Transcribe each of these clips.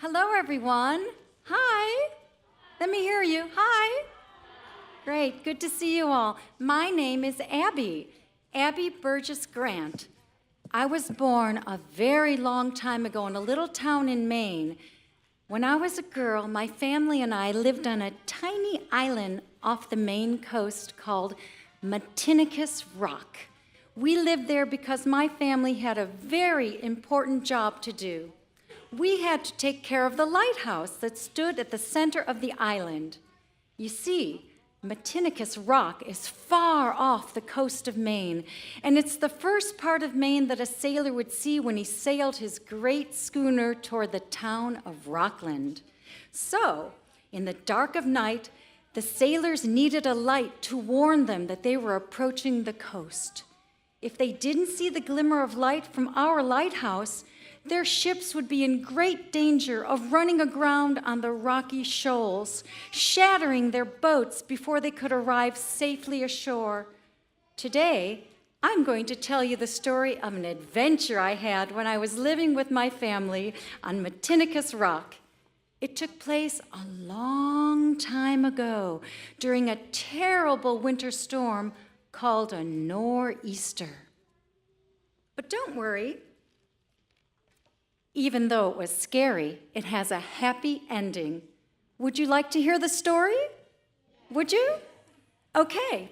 Hello, everyone. Hi. Let me hear you. Hi. Great. Good to see you all. My name is Abby Burgess Grant. I was born a very long time ago in a little town in Maine. When I was a girl, my family and I lived on a tiny island off the Maine coast called Matinicus Rock. We lived there because my family had a very important job to do. We had to take care of the lighthouse that stood at the center of the island. You see, Matinicus Rock is far off the coast of Maine, and it's the first part of Maine that a sailor would see when he sailed his great schooner toward the town of Rockland. So, in the dark of night, the sailors needed a light to warn them that they were approaching the coast. If they didn't see the glimmer of light from our lighthouse, their ships would be in great danger of running aground on the rocky shoals, shattering their boats before they could arrive safely ashore. Today, I'm going to tell you the story of an adventure I had when I was living with my family on Matinicus Rock. It took place a long time ago during a terrible winter storm called a nor'easter. But don't worry. Even though it was scary, it has a happy ending. Would you like to hear the story? Would you? Okay,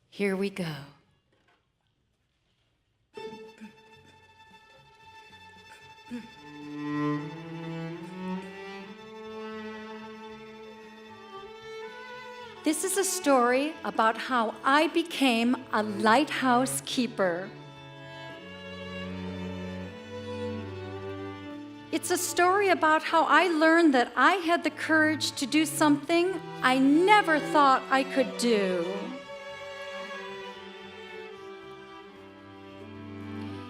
here we go. This is a story about how I became a lighthouse keeper. It's a story about how I learned that I had the courage to do something I never thought I could do.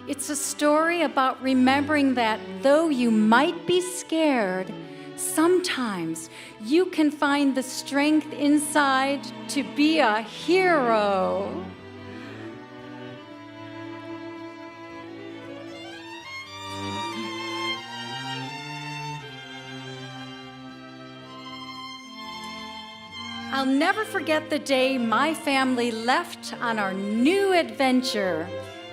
It's a story about remembering that though you might be scared, sometimes you can find the strength inside to be a hero. I'll never forget the day my family left on our new adventure.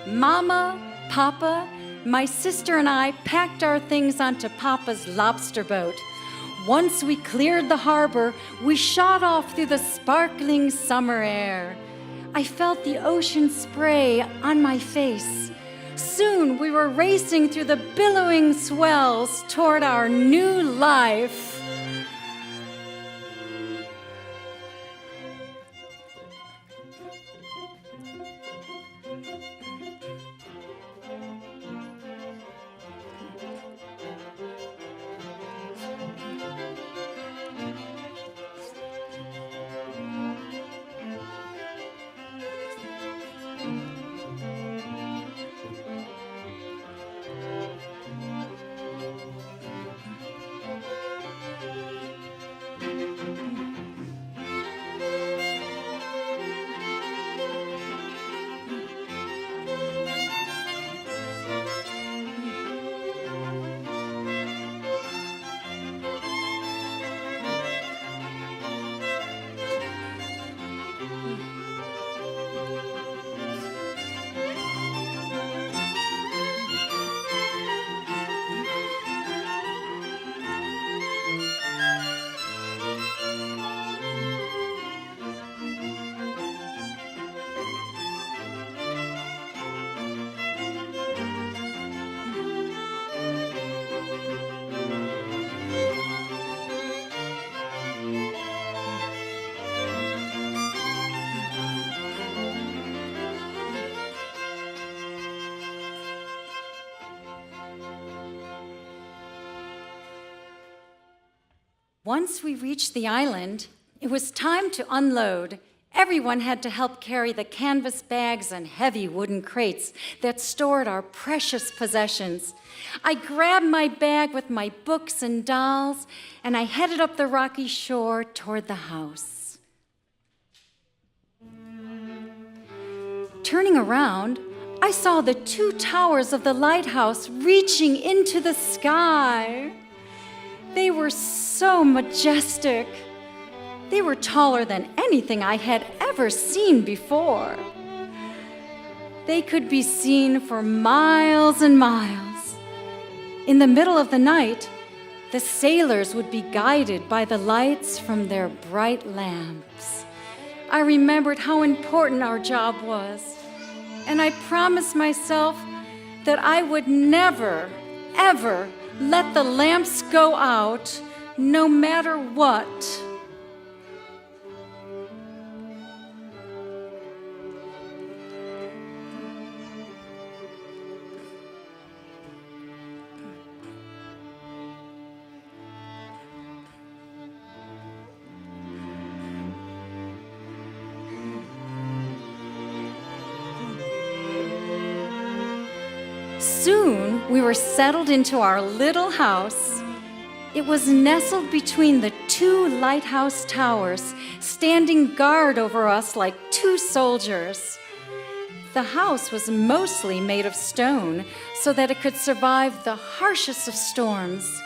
Mama, Papa, my sister and I packed our things onto Papa's lobster boat. Once we cleared the harbor, we shot off through the sparkling summer air. I felt the ocean spray on my face. Soon we were racing through the billowing swells toward our new life. Once we reached the island, it was time to unload. Everyone had to help carry the canvas bags and heavy wooden crates that stored our precious possessions. I grabbed my bag with my books and dolls, and I headed up the rocky shore toward the house. Turning around, I saw the two towers of the lighthouse reaching into the sky. They so majestic. They were taller than anything I had ever seen before. They could be seen for miles and miles. In the middle of the night, the sailors would be guided by the lights from their bright lamps. I remembered how important our job was, and I promised myself that I would never, ever let the lamps go out, no matter what. Soon, we were settled into our little house. It was nestled between the two lighthouse towers, standing guard over us like two soldiers. The house was mostly made of stone so that it could survive the harshest of storms.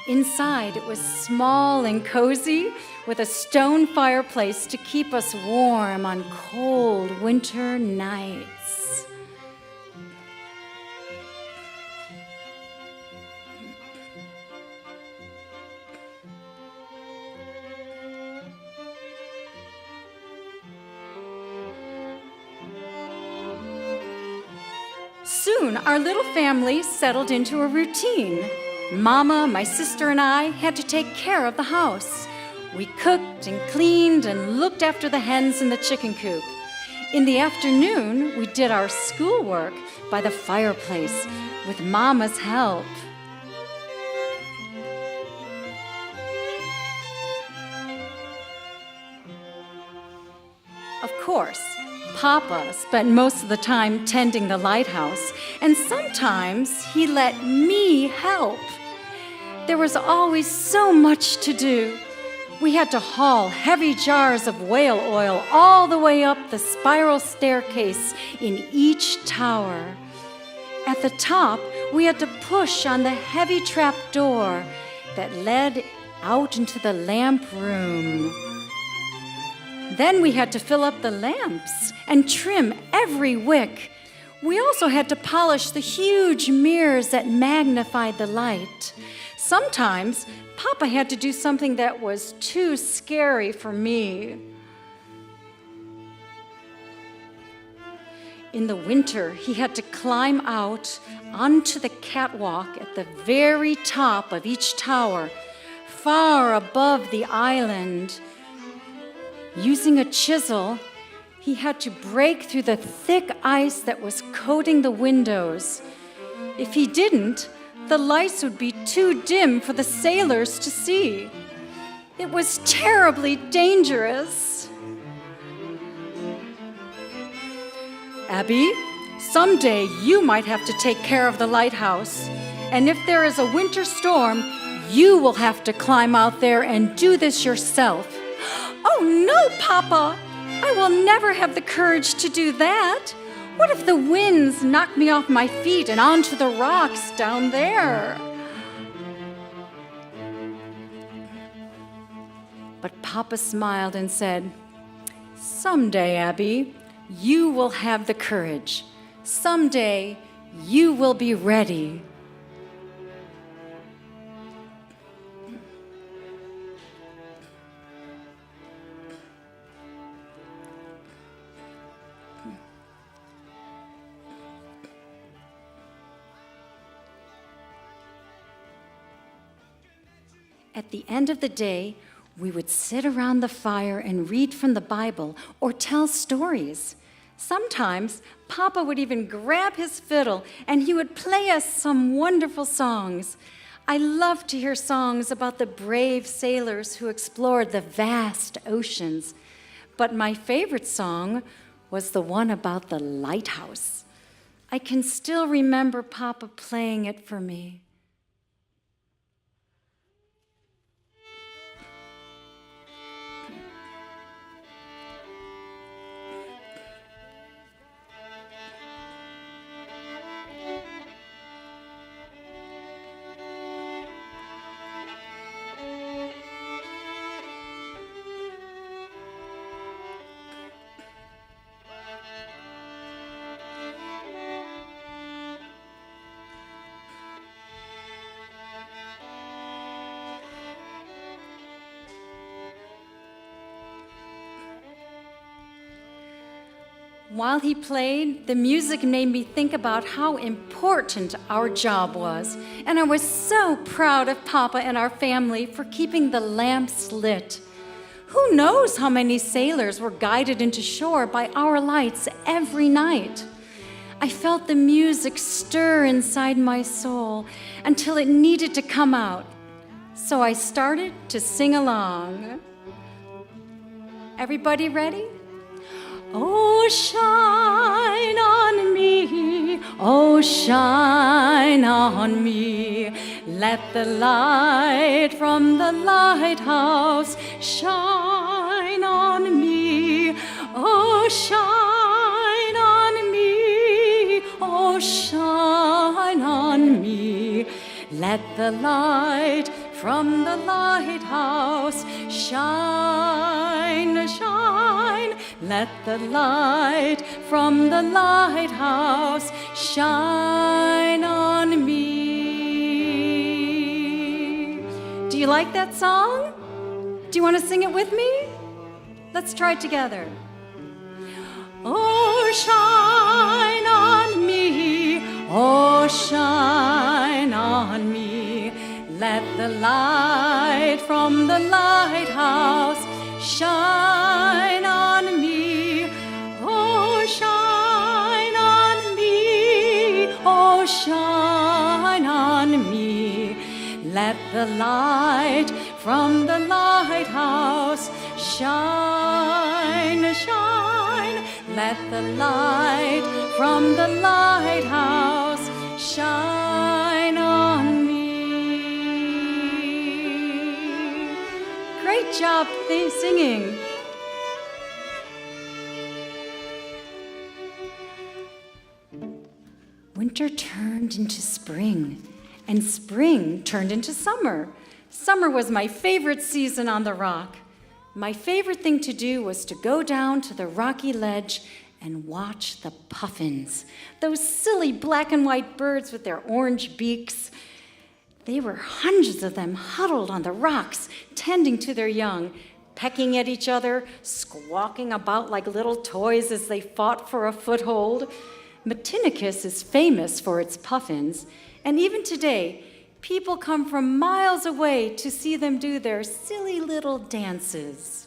Inside, it was small and cozy, with a stone fireplace to keep us warm on cold winter nights. Soon, our little family settled into a routine. Mama, my sister, and I had to take care of the house. We cooked and cleaned and looked after the hens in the chicken coop. In the afternoon, we did our schoolwork by the fireplace with Mama's help. Of course, Papa spent most of the time tending the lighthouse, and sometimes he let me help. There was always so much to do. We had to haul heavy jars of whale oil all the way up the spiral staircase in each tower. At the top, we had to push on the heavy trap door that led out into the lamp room. Then we had to fill up the lamps and trim every wick. We also had to polish the huge mirrors that magnified the light. Sometimes, Papa had to do something that was too scary for me. In the winter, he had to climb out onto the catwalk at the very top of each tower, far above the island. Using a chisel, he had to break through the thick ice that was coating the windows. If he didn't, the lights would be too dim for the sailors to see. It was terribly dangerous. Abby, someday you might have to take care of the lighthouse. And if there is a winter storm, you will have to climb out there and do this yourself. Oh, no, Papa! I will never have the courage to do that. What if the winds knock me off my feet and onto the rocks down there? But Papa smiled and said, "Someday, Abby, you will have the courage. Someday, you will be ready." At the end of the day, we would sit around the fire and read from the Bible or tell stories. Sometimes, Papa would even grab his fiddle and he would play us some wonderful songs. I love to hear songs about the brave sailors who explored the vast oceans. But my favorite song was the one about the lighthouse. I can still remember Papa playing it for me. While he played, the music made me think about how important our job was, and I was so proud of Papa and our family for keeping the lamps lit. Who knows how many sailors were guided into shore by our lights every night? I felt the music stir inside my soul until it needed to come out. So I started to sing along. Everybody ready? Oh, shine on me, oh, shine on me. Let the light from the lighthouse shine on me. Oh, shine on me, oh, shine on me. Let the light from the lighthouse shine, shine. Let the light from the lighthouse shine on me. Do you like that song? Do you want to sing it with me? Let's try it together. Oh, shine on me, oh, shine on me. Let the light from the lighthouse shine on me. Oh, shine on me, oh, shine on me. Let the light from the lighthouse shine, shine. Let the light from the lighthouse shine on me. Great job singing. Winter turned into spring, and spring turned into summer. Summer was my favorite season on the rock. My favorite thing to do was to go down to the rocky ledge and watch the puffins, those silly black and white birds with their orange beaks. They were hundreds of them huddled on the rocks, tending to their young, pecking at each other, squawking about like little toys as they fought for a foothold. Matinicus is famous for its puffins, and even today, people come from miles away to see them do their silly little dances.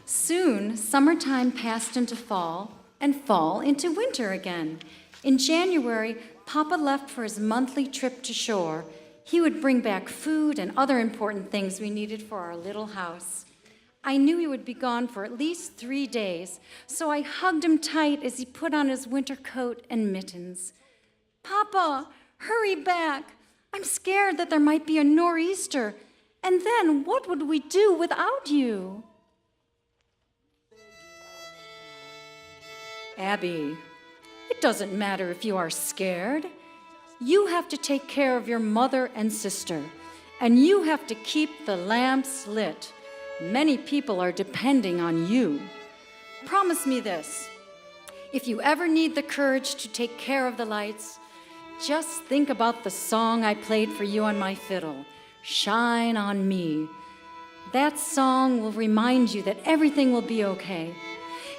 Soon, summertime passed into fall, and fall into winter again. In January, Papa left for his monthly trip to shore. He would bring back food and other important things we needed for our little house. I knew he would be gone for at least 3 days, so I hugged him tight as he put on his winter coat and mittens. Papa, hurry back. I'm scared that there might be a nor'easter, and then what would we do without you? Abby, it doesn't matter if you are scared. You have to take care of your mother and sister, and you have to keep the lamps lit. Many people are depending on you. Promise me this. If you ever need the courage to take care of the lights, just think about the song I played for you on my fiddle, Shine on Me. That song will remind you that everything will be okay.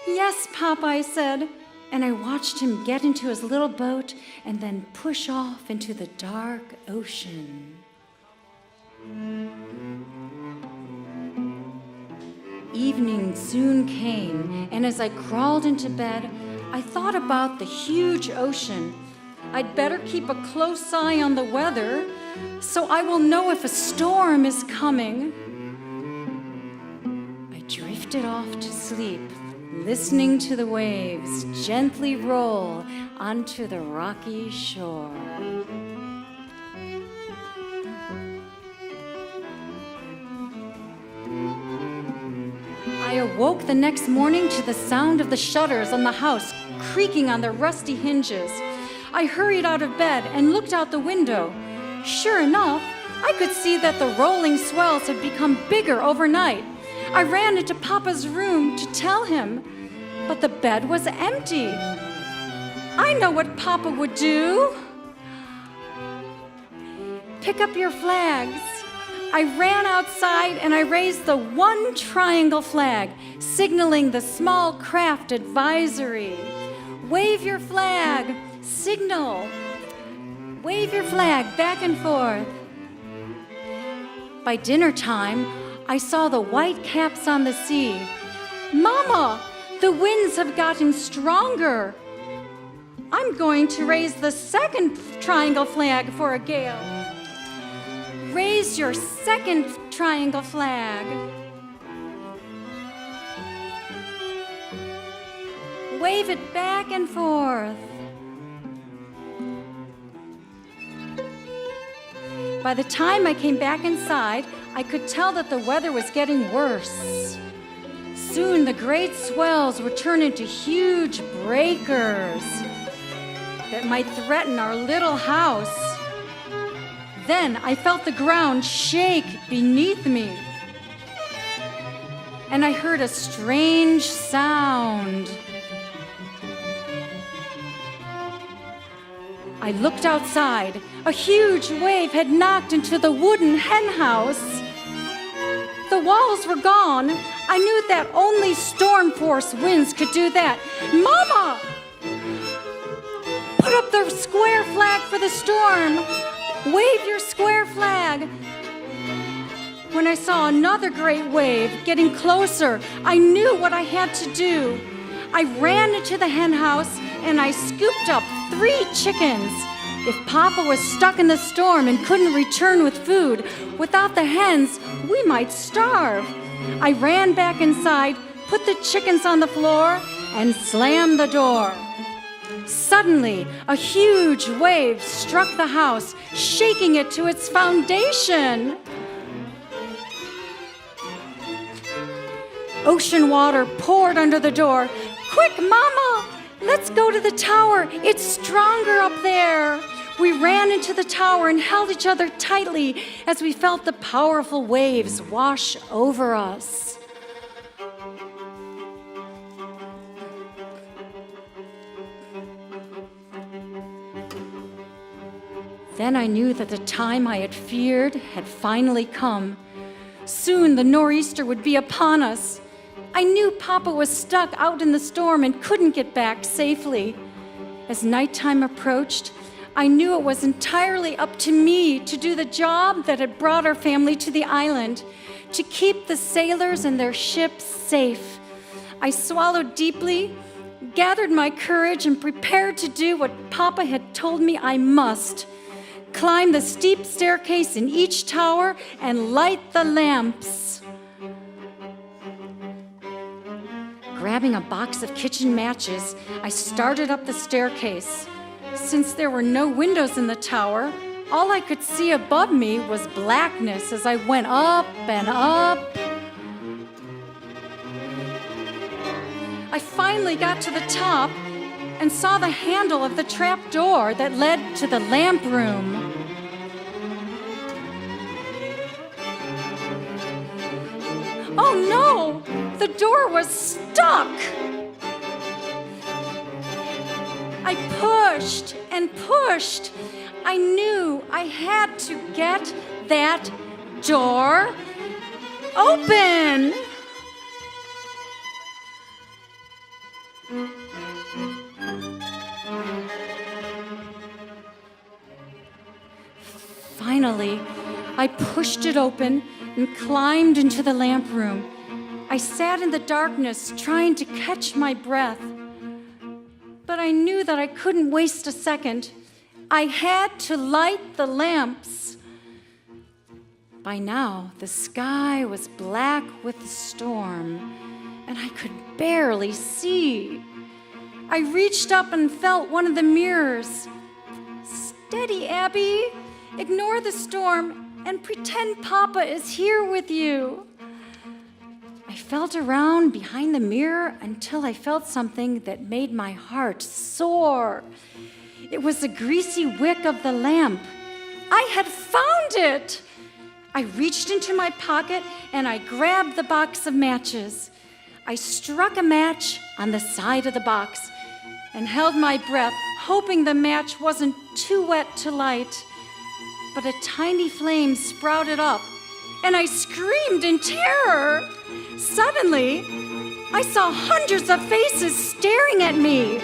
Yes, Papa, I said, and I watched him get into his little boat and then push off into the dark ocean. Evening soon came, and as I crawled into bed, I thought about the huge ocean. I'd better keep a close eye on the weather so I will know if a storm is coming. I drifted off to sleep, listening to the waves gently roll onto the rocky shore. I awoke the next morning to the sound of the shutters on the house creaking on their rusty hinges. I hurried out of bed and looked out the window. Sure enough, I could see that the rolling swells had become bigger overnight. I ran into Papa's room to tell him, but the bed was empty. I know what Papa would do. Pick up your flags. I ran outside and I raised the one triangle flag, signaling the small craft advisory. Wave your flag, signal. Wave your flag back and forth. By dinner time, I saw the white caps on the sea. Mama, the winds have gotten stronger. I'm going to raise the second triangle flag for a gale. Raise your second triangle flag. Wave it back and forth. By the time I came back inside, I could tell that the weather was getting worse. Soon the great swells would turn into huge breakers that might threaten our little house. Then I felt the ground shake beneath me, and I heard a strange sound. I looked outside. A huge wave had knocked into the wooden hen house. The walls were gone. I knew that only storm force winds could do that. Mama! Put up the square flag for the storm. Wave your square flag. When I saw another great wave getting closer, I knew what I had to do. I ran into the hen house and I scooped up 3 chickens. If Papa was stuck in the storm and couldn't return with food, without the hens, we might starve. I ran back inside, put the chickens on the floor, and slammed the door. Suddenly, a huge wave struck the house, shaking it to its foundation. Ocean water poured under the door. Quick, Mama! Let's go to the tower. It's stronger up there. We ran into the tower and held each other tightly as we felt the powerful waves wash over us. Then I knew that the time I had feared had finally come. Soon the nor'easter would be upon us. I knew Papa was stuck out in the storm and couldn't get back safely. As nighttime approached, I knew it was entirely up to me to do the job that had brought our family to the island, to keep the sailors and their ships safe. I swallowed deeply, gathered my courage, and prepared to do what Papa had told me I must: climb the steep staircase in each tower and light the lamps. Grabbing a box of kitchen matches, I started up the staircase. Since there were no windows in the tower, all I could see above me was blackness as I went up and up. I finally got to the top and saw the handle of the trap door that led to the lamp room. Oh no! The door was stuck! I pushed and pushed. I knew I had to get that door open. Finally, I pushed it open and climbed into the lamp room. I sat in the darkness trying to catch my breath. But I knew that I couldn't waste a second. I had to light the lamps. By now, the sky was black with the storm, and I could barely see. I reached up and felt one of the mirrors. Steady, Abby. Ignore the storm and pretend Papa is here with you. I felt around behind the mirror until I felt something that made my heart soar. It was the greasy wick of the lamp. I had found it. I reached into my pocket and I grabbed the box of matches. I struck a match on the side of the box and held my breath, hoping the match wasn't too wet to light. But a tiny flame sprouted up, and I screamed in terror. Suddenly, I saw hundreds of faces staring at me.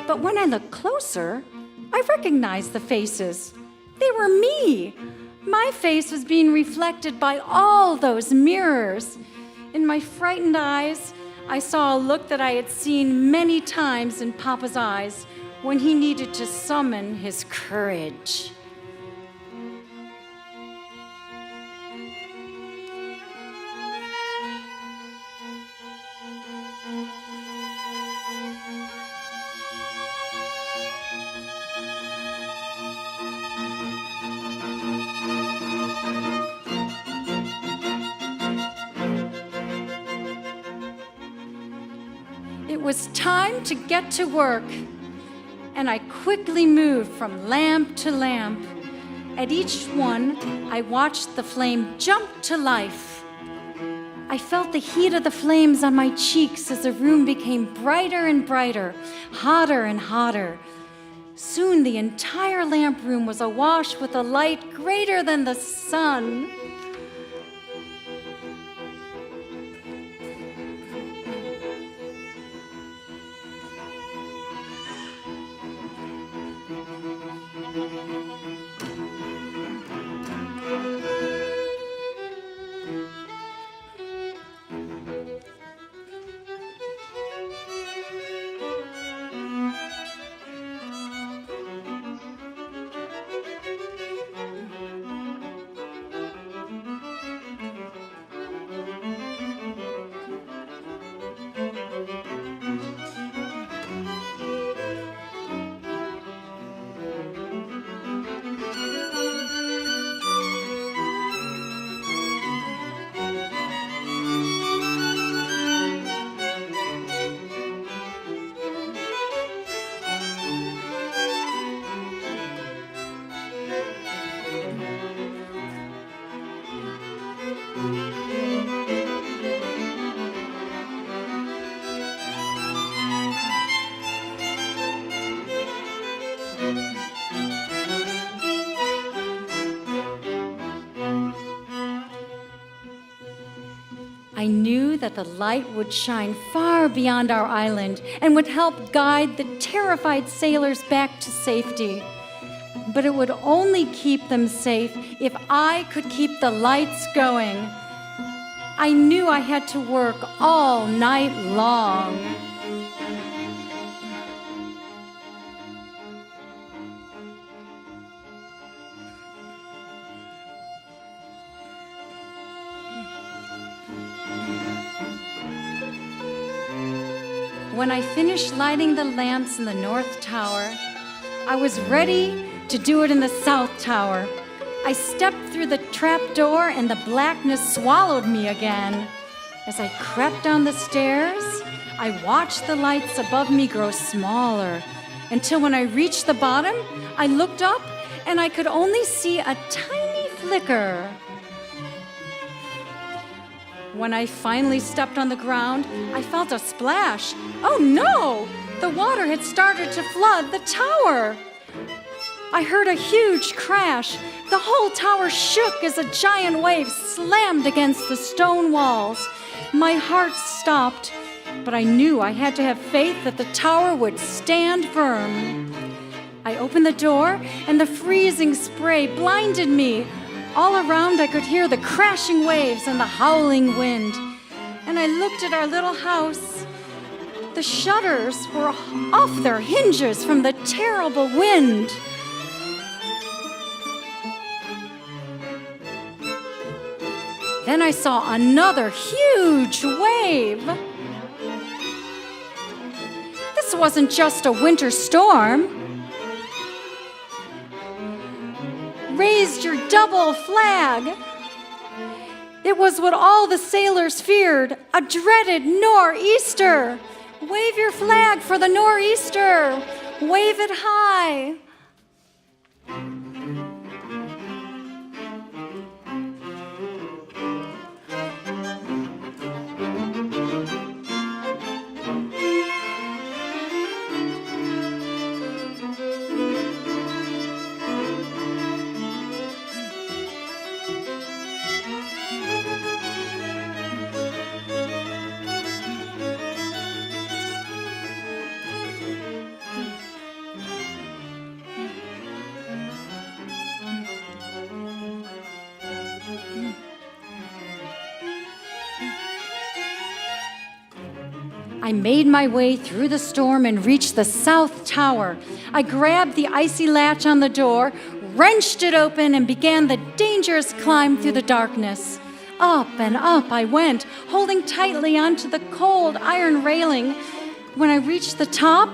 But when I looked closer, I recognized the faces. They were me. My face was being reflected by all those mirrors. In my frightened eyes, I saw a look that I had seen many times in Papa's eyes when he needed to summon his courage. It was time to get to work, and I quickly moved from lamp to lamp. At each one, I watched the flame jump to life. I felt the heat of the flames on my cheeks as the room became brighter and brighter, hotter and hotter. Soon the entire lamp room was awash with a light greater than the sun. I knew that the light would shine far beyond our island and would help guide the terrified sailors back to safety. But it would only keep them safe if I could keep the lights going. I knew I had to work all night long. When I finished lighting the lamps in the North Tower, I was ready to do it in the South Tower. I stepped through the trap door and the blackness swallowed me again. As I crept down the stairs, I watched the lights above me grow smaller until when I reached the bottom, I looked up and I could only see a tiny flicker. When I finally stepped on the ground, I felt a splash. Oh no! The water had started to flood the tower. I heard a huge crash. The whole tower shook as a giant wave slammed against the stone walls. My heart stopped, but I knew I had to have faith that the tower would stand firm. I opened the door, and the freezing spray blinded me. All around, I could hear the crashing waves and the howling wind. And I looked at our little house. The shutters were off their hinges from the terrible wind. Then I saw another huge wave. This wasn't just a winter storm. Raised your double flag. It was what all the sailors feared, a dreaded nor'easter. Wave your flag for the nor'easter. Wave it high. I made my way through the storm and reached the south tower. I grabbed the icy latch on the door, wrenched it open, and began the dangerous climb through the darkness. Up and up I went, holding tightly onto the cold iron railing. When I reached the top,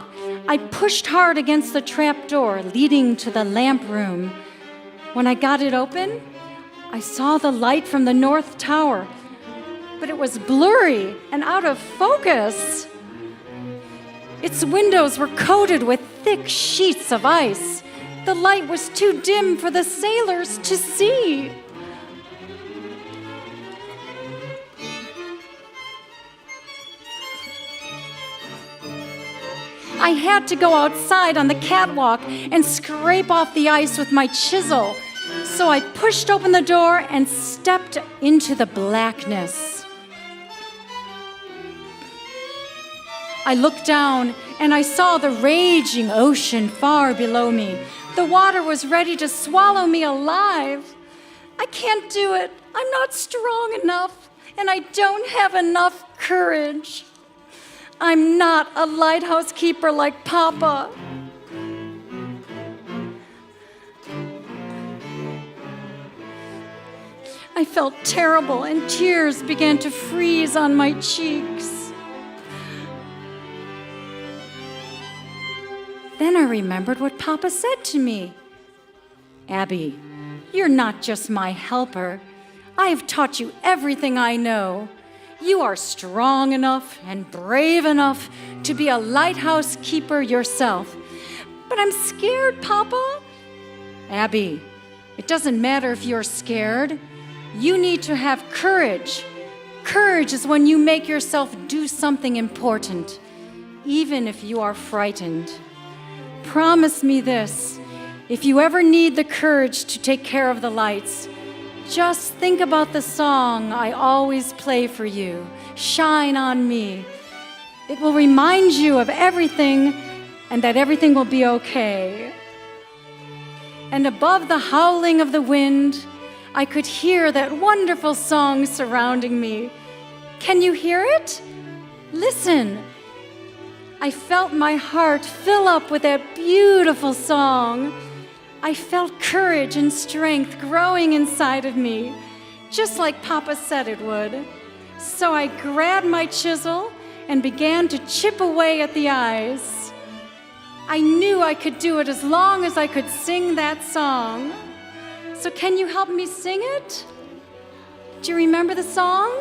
I pushed hard against the trap door leading to the lamp room. When I got it open, I saw the light from the north tower, but it was blurry and out of focus. Its windows were coated with thick sheets of ice. The light was too dim for the sailors to see. I had to go outside on the catwalk and scrape off the ice with my chisel. So I pushed open the door and stepped into the blackness. I looked down and I saw the raging ocean far below me. The water was ready to swallow me alive. I can't do it. I'm not strong enough, and I don't have enough courage. I'm not a lighthouse keeper like Papa. I felt terrible, and tears began to freeze on my cheeks. Then I remembered what Papa said to me. Abby, you're not just my helper. I have taught you everything I know. You are strong enough and brave enough to be a lighthouse keeper yourself. But I'm scared, Papa. Abby, it doesn't matter if you're scared. You need to have courage. Courage is when you make yourself do something important, even if you are frightened. Promise me this. If you ever need the courage to take care of the lights, just think about the song I always play for you, Shine on Me. It will remind you of everything and that everything will be okay. And above the howling of the wind, I could hear that wonderful song surrounding me. Can you hear it? Listen. I felt my heart fill up with that beautiful song. I felt courage and strength growing inside of me, just like Papa said it would. So I grabbed my chisel and began to chip away at the eyes. I knew I could do it as long as I could sing that song. So can you help me sing it? Do you remember the song?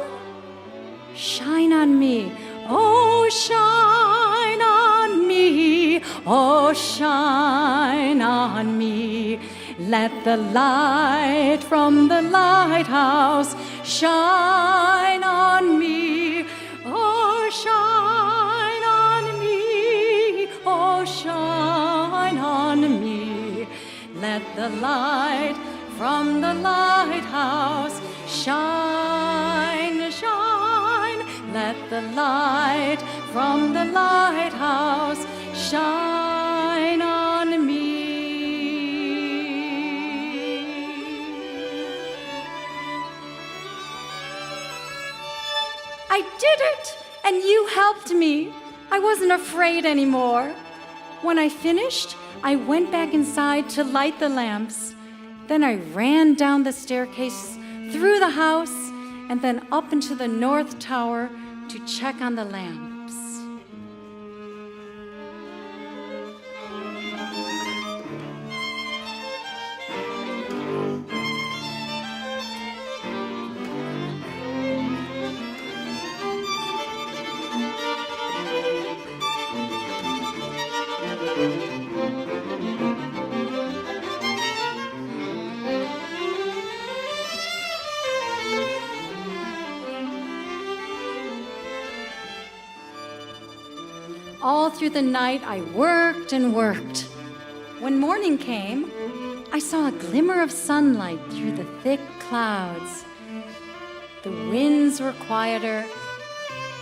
shine on me. Oh, shine on me. Oh, shine on me. Let the light from the lighthouse shine on me. Oh, shine on me. Oh, shine on me. Let the light from the lighthouse shine, shine. Let the light from the lighthouse shine on me. I did it, and you helped me. I wasn't afraid anymore. When I finished, I went back inside to light the lamps. Then I ran down the staircase, through the house, and then up into the north tower to check on the lamps. All through the night, I worked and worked. When morning came, I saw a glimmer of sunlight through the thick clouds. The winds were quieter,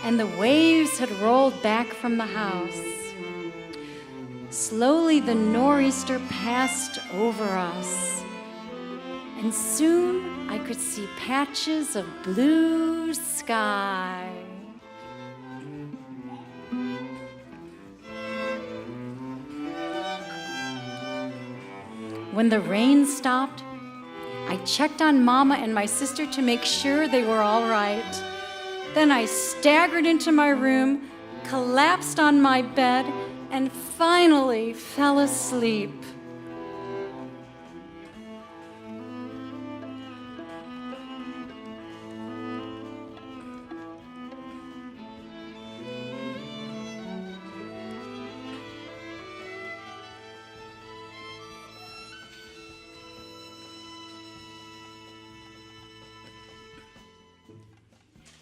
and the waves had rolled back from the house. Slowly, the nor'easter passed over us, and soon I could see patches of blue sky. When the rain stopped, I checked on Mama and my sister to make sure they were all right. Then I staggered into my room, collapsed on my bed, and finally fell asleep.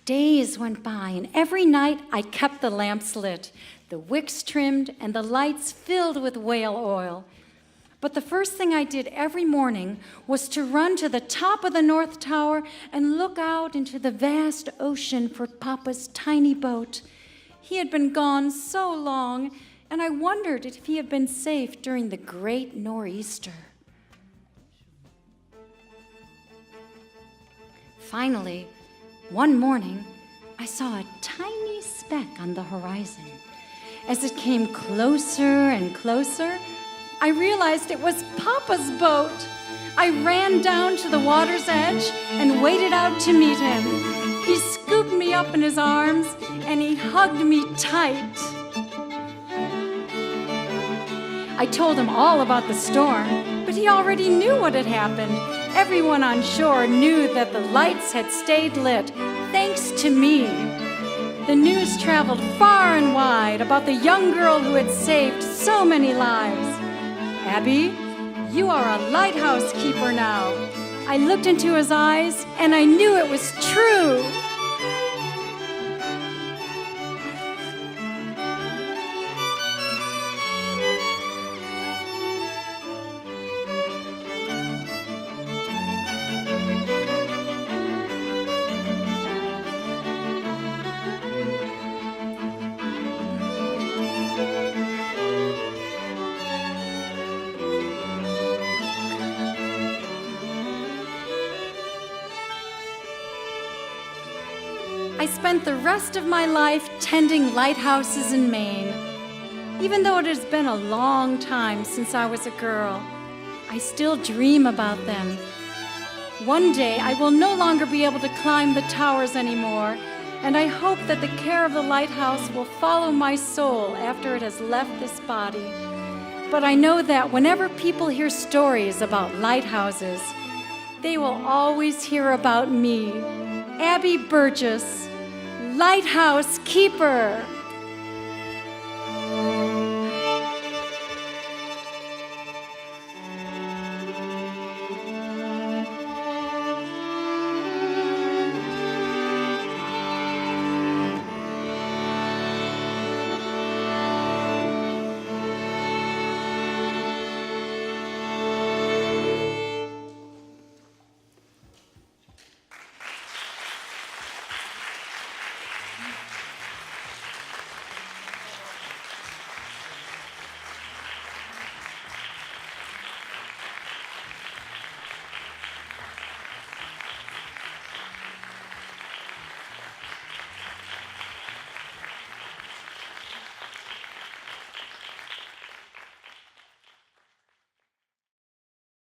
Days went by, and every night I kept the lamps lit, the wicks trimmed, and the lights filled with whale oil. But the first thing I did every morning was to run to the top of the North Tower and look out into the vast ocean for Papa's tiny boat. He had been gone so long, and I wondered if he had been safe during the great nor'easter. Finally, one morning, I saw a tiny speck on the horizon. As it came closer and closer, I realized it was Papa's boat. I ran down to the water's edge and waded out to meet him. He scooped me up in his arms and he hugged me tight. I told him all about the storm, but he already knew what had happened. Everyone on shore knew that the lights had stayed lit, thanks to me. The news traveled far and wide about the young girl who had saved so many lives. Abby, you are a lighthouse keeper now. I looked into his eyes and I knew it was true. I spent the rest of my life tending lighthouses in Maine. Even though it has been a long time since I was a girl, I still dream about them. One day I will no longer be able to climb the towers anymore, and I hope that the care of the lighthouse will follow my soul after it has left this body. But I know that whenever people hear stories about lighthouses, they will always hear about me, Abby Burgess, Lighthouse Keeper.